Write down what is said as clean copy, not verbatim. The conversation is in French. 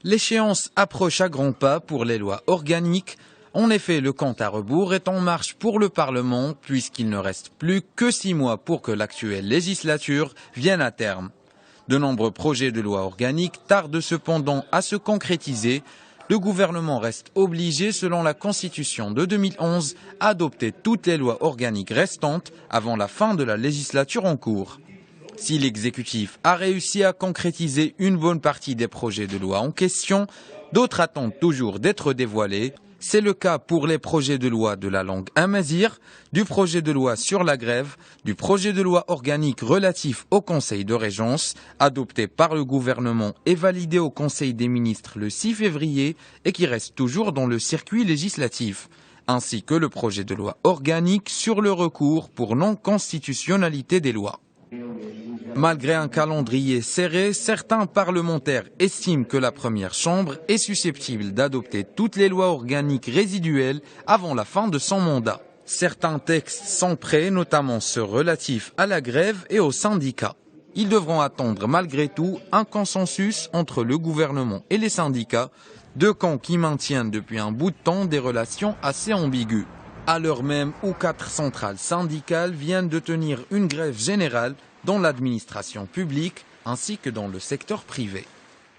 L'échéance approche à grands pas pour les lois organiques. En effet, le compte à rebours est en marche pour le Parlement puisqu'il ne reste plus que 6 mois pour que l'actuelle législature vienne à terme. De nombreux projets de loi organiques tardent cependant à se concrétiser. Le gouvernement reste obligé, selon la Constitution de 2011, à adopter toutes les lois organiques restantes avant la fin de la législature en cours. Si l'exécutif a réussi à concrétiser une bonne partie des projets de loi en question, d'autres attendent toujours d'être dévoilés. C'est le cas pour les projets de loi de la langue amazigh, du projet de loi sur la grève, du projet de loi organique relatif au Conseil de régence, adopté par le gouvernement et validé au Conseil des ministres le 6 février et qui reste toujours dans le circuit législatif, ainsi que le projet de loi organique sur le recours pour non-constitutionnalité des lois. Malgré un calendrier serré, certains parlementaires estiment que la première chambre est susceptible d'adopter toutes les lois organiques résiduelles avant la fin de son mandat. Certains textes sont prêts, notamment ceux relatifs à la grève et aux syndicats. Ils devront attendre malgré tout un consensus entre le gouvernement et les syndicats, deux camps qui maintiennent depuis un bout de temps des relations assez ambiguës. À l'heure même où 4 centrales syndicales viennent de tenir une grève générale dans l'administration publique ainsi que dans le secteur privé.